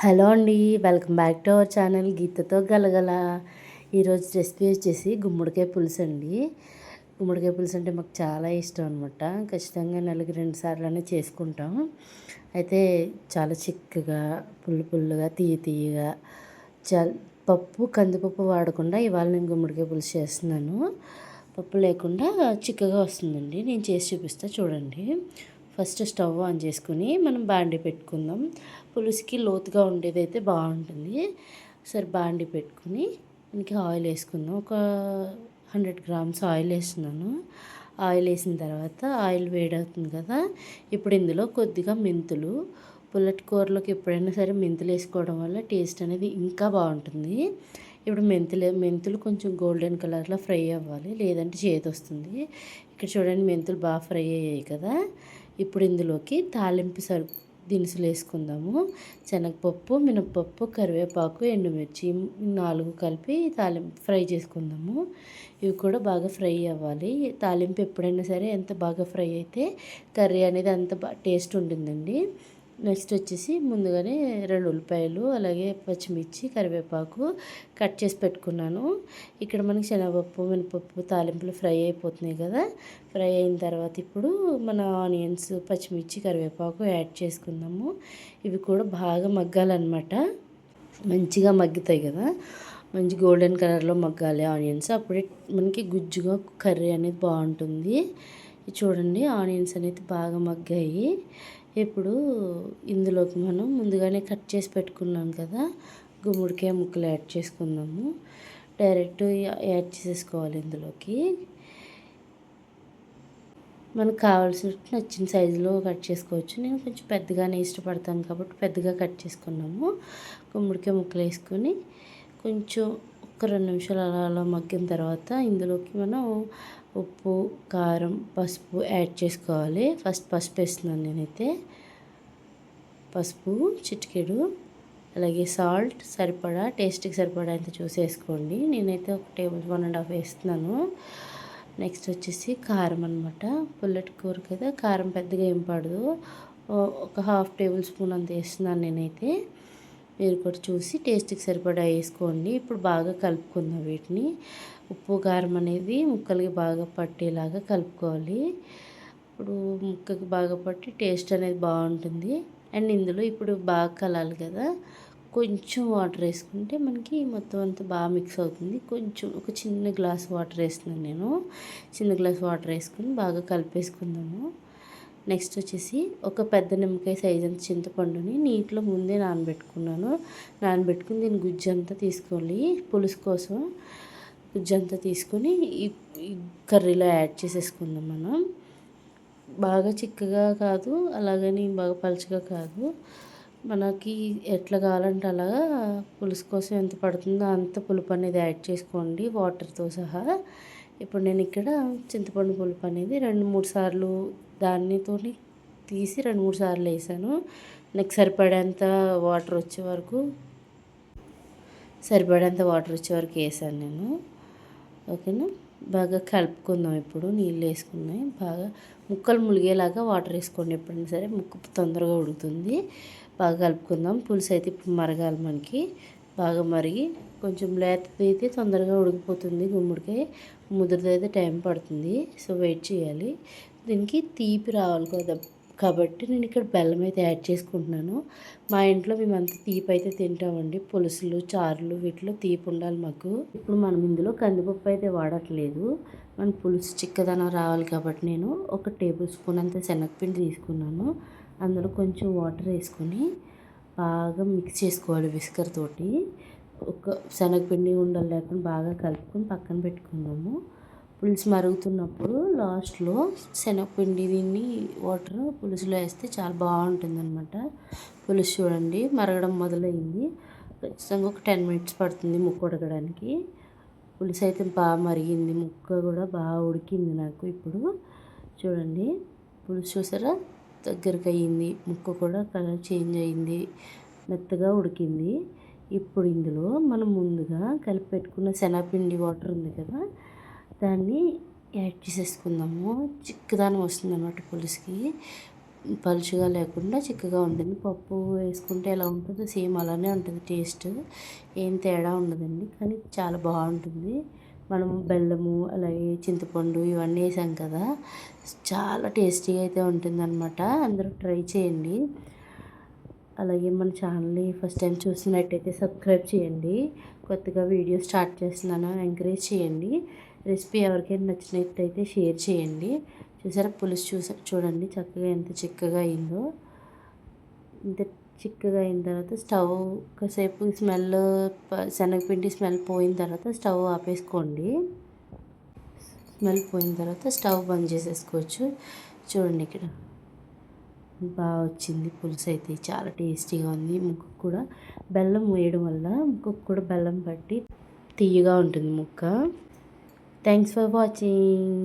Hello అండి. Welcome back to our channel గీతతో గలగల. ఈరోజు రెసిపీ వచ్చేసి గుమ్మడికాయ పులుసు అండి. గుమ్మడికాయ పులుసు అంటే మాకు చాలా ఇష్టం అనమాట. ఖచ్చితంగా నెలకి 2 సార్లనే చేసుకుంటాం. అయితే చాలా చిక్కగా పుల్లుగా తీయగా చాలా కందిపప్పు వాడకుండా ఇవాళ నేను గుమ్మడికాయ పులుసు చేస్తున్నాను. పప్పు లేకుండా చిక్కగా వస్తుందండి. నేను చేసి చూపిస్తా చూడండి. ఫస్ట్ స్టవ్ ఆన్ చేసుకుని మనం బాండీ పెట్టుకుందాం. పులుసుకి లోతుగా ఉండేదైతే బాగుంటుంది. సరే బాండీ పెట్టుకుని మనకి ఆయిల్ వేసుకుందాం. ఒక 100 గ్రామ్స్ ఆయిల్ వేస్తున్నాను. ఆయిల్ వేసిన తర్వాత ఆయిల్ వేడవుతుంది కదా, ఇప్పుడు ఇందులో కొద్దిగా మెంతులు. పుల్లటి కూరలోకి ఎప్పుడైనా సరే మెంతులు వేసుకోవడం వల్ల టేస్ట్ అనేది ఇంకా బాగుంటుంది. ఇప్పుడు మెంతులు కొంచెం గోల్డెన్ కలర్లో ఫ్రై అవ్వాలి, లేదంటే చేదు వస్తుంది. ఇక్కడ చూడండి మెంతులు బాగా ఫ్రై అయ్యాయి కదా. ఇప్పుడు ఇందులోకి తాలింపు దినుసులు వేసుకుందాము. శనగపప్పు, మినపప్పు, కరివేపాకు, ఎండుమిర్చి 4 కలిపి తాలింపు ఫ్రై చేసుకుందాము. ఇవి కూడా బాగా ఫ్రై అవ్వాలి. తాలింపు ఎప్పుడైనా సరే ఎంత బాగా ఫ్రై అయితే కర్రీ అనేది అంత టేస్ట్ ఉంటుందండి. నెక్స్ట్ వచ్చేసి ముందుగానే 2 ఉల్లిపాయలు, అలాగే పచ్చిమిర్చి, కరివేపాకు కట్ చేసి పెట్టుకున్నాను. ఇక్కడ మనకి శనగపప్పు, మినపప్పు తాలింపులు ఫ్రై అయిపోతున్నాయి కదా. ఫ్రై అయిన తర్వాత ఇప్పుడు మన ఆనియన్స్, పచ్చిమిర్చి, కరివేపాకు యాడ్ చేసుకుందాము. ఇవి కూడా బాగా మగ్గాలన్నమాట. మంచిగా మగ్గుతాయి కదా, మంచి గోల్డెన్ కలర్లో మగ్గాలి ఆనియన్స్. అప్పుడే మనకి గుజ్జుగా కర్రీ అనేది బాగుంటుంది. చూడండి ఆనియన్స్ అనేది బాగా మగ్గాయి. ఇప్పుడు ఇందులోకి మనం ముందుగానే కట్ చేసి పెట్టుకున్నాం కదా గుమ్మడికాయ ముక్కలు యాడ్ చేసుకుందాము. డైరెక్ట్ యాడ్ చేసేసుకోవాలి ఇందులోకి. మనకు కావాల్సినట్టు నచ్చిన సైజులో కట్ చేసుకోవచ్చు. నేను కొంచెం పెద్దగానే ఇష్టపడతాను కాబట్టి పెద్దగా కట్ చేసుకున్నాము. గుమ్మడికాయ ముక్కలు వేసుకొని కొంచెం ఒక 2 నిమిషాలు అలా మగ్గిన తర్వాత ఇందులోకి మనం ఉప్పు, కారం, పసుపు యాడ్ చేసుకోవాలి. ఫస్ట్ పసుపు వేస్తున్నాను నేనైతే. పసుపు చిటికెడు, అలాగే సాల్ట్ సరిపడా, టేస్ట్కి సరిపడా ఎంత చూసి వేసుకోండి. నేనైతే 1 టేబుల్ స్పూన్ 1.5 వేస్తున్నాను. నెక్స్ట్ వచ్చేసి కారం అనమాట. పుల్లటి కూర కదా, కారం పెద్దగా ఏం పడదు. ఒక 1/2 టేబుల్ స్పూన్ అంత వేస్తున్నాను నేనైతే. మీరు కూడా చూసి టేస్ట్కి సరిపడా వేసుకోండి. ఇప్పుడు బాగా కలుపుకుందాం వీటిని. ఉప్పు కారం అనేది ముక్కలకి బాగా పట్టేలాగా కలుపుకోవాలి. ఇప్పుడు ముక్కకి బాగా పట్టి టేస్ట్ అనేది బాగుంటుంది. అండ్ ఇందులో ఇప్పుడు బాగా కలాలి కదా, కొంచెం వాటర్ వేసుకుంటే మనకి మొత్తం అంతా బాగా మిక్స్ అవుతుంది. కొంచెం ఒక చిన్న గ్లాస్ వాటర్ వేస్తున్నాను నేను. చిన్న గ్లాస్ వాటర్ వేసుకుని బాగా కలిపేసుకుందాము. నెక్స్ట్ వచ్చేసి ఒక పెద్ద నిమ్మకాయ సైజ్ అంత చింతపండుని నీటిలో ముందే నానబెట్టుకుని దీని గుజ్జు అంతా తీసుకోవాలి. పులుసు కోసం గుజ్జు అంతా తీసుకొని ఈ కర్రీలో యాడ్ చేసేసుకుందాం మనం. బాగా చిక్కగా కాదు, అలాగని బాగా పలుచగా కాదు. మనకి ఎట్లా కావాలంటే అలాగా పులుసు కోసం ఎంత పడుతుందో అంత పులుపు అనేది యాడ్ చేసుకోండి వాటర్తో సహా. ఇప్పుడు నేను ఇక్కడ చింతపండు పులుపు అనేది 2-3 సార్లు దానితో తీసి 2-3 సార్లు వేసాను. నాకు సరిపడేంత వాటర్ వచ్చే వరకు వేసాను నేను. ఓకేనా, బాగా కలుపుకుందాం. ఇప్పుడు నీళ్ళు వేసుకున్నాయి, బాగా ముక్కలు ములిగేలాగా వాటర్ వేసుకోండి. ఎప్పుడైనా సరే ముక్క తొందరగా ఉడుకుతుంది. బాగా కలుపుకుందాం. పులుసు అయితే ఇప్పుడు మరగాలి మనకి. బాగా మరిగి కొంచెం లేతది అయితే తొందరగా ఉడికిపోతుంది గుమ్మడికాయ, ముదురుది అయితే టైం పడుతుంది. సో వెయిట్ చేయాలి. దీనికి తీపి రావాలి కదా కాబట్టి నేను ఇక్కడ బెల్లం అయితే యాడ్ చేసుకుంటున్నాను. మా ఇంట్లో మేమంతా తీపి అయితే తింటామండి. పులుసులు, చారులు వీటిలో తీపి ఉండాలి మాకు. ఇప్పుడు మనం ఇందులో కందిపప్పు అయితే వాడట్లేదు. మన పులుసు చిక్కదనం రావాలి కాబట్టి నేను 1 టేబుల్ స్పూన్ అంత శనగపిండి తీసుకున్నాను. అందులో కొంచెం వాటర్ వేసుకొని బాగా మిక్స్ చేసుకోవాలి విస్కర్ తోటి. ఒక శనగపిండి ఉండలు లేకుండా బాగా కలుపుకొని పక్కన పెట్టుకుందాము. పులుసు మరుగుతున్నప్పుడు లాస్ట్లో శనగపిండి దీన్ని వాటర్ పులుసులో వేస్తే చాలా బాగుంటుంది అనమాట. పులుసు చూడండి మరగడం మొదలైంది. ఖచ్చితంగా ఒక 10 మినిట్స్ పడుతుంది ముక్క ఉడకడానికి. పులుసు అయితే బాగా మరిగింది, ముక్క కూడా బాగా ఉడికింది నాకు. ఇప్పుడు చూడండి పులుసు చూసారా, దగ్గరికి అయ్యింది. ముక్క కూడా కలర్ చేంజ్ అయ్యింది, మెత్తగా ఉడికింది. ఇప్పుడు ఇందులో మనం ముందుగా కలిపి పెట్టుకున్న శనగపిండి వాటర్ ఉంది కదా, దాన్ని యాడ్ చేసేసుకుందాము. చిక్కదనం వస్తుంది అన్నమాట పులుసుకి. పలుచగా లేకుండా చిక్కగా ఉంటుంది. పప్పు వేసుకుంటే ఎలా ఉంటుందో సేమ్ అలానే ఉంటుంది టేస్ట్. ఏం తేడా ఉండదండి. కానీ చాలా బాగుంటుంది. మనం బెల్లము అలాగే చింతపండు ఇవన్నీ వేసాం కదా, చాలా టేస్టీగా అయితే ఉంటుందన్నమాట. అందరూ ట్రై చేయండి. అలాగే మన ఛానల్ని ఫస్ట్ టైం చూసినట్టయితే సబ్స్క్రైబ్ చేయండి. కొత్తగా వీడియో స్టార్ట్ చేస్తున్నాను, ఎంకరేజ్ చేయండి. రెసిపీ ఎవరికైనా నచ్చినట్టయితే షేర్ చేయండి. చూసారా పులుసు చూడండి చక్కగా ఎంత చిక్కగా అయిందో. ఇంత చిక్కగా అయిన తర్వాత స్టవ్ కాసేపు శనగపిండి స్మెల్ పోయిన తర్వాత స్టవ్ ఆపేసుకోండి. స్మెల్ పోయిన తర్వాత స్టవ్ బంద్ చేసేసుకోవచ్చు. చూడండి ఇక్కడ బాగా వచ్చింది పులుసు అయితే, చాలా టేస్టీగా ఉంది. ముక్కకు కూడా బెల్లం వేయడం వల్ల ముక్కకు కూడా బెల్లం పట్టి తీయగా ఉంటుంది ముక్క. Thanks for watching.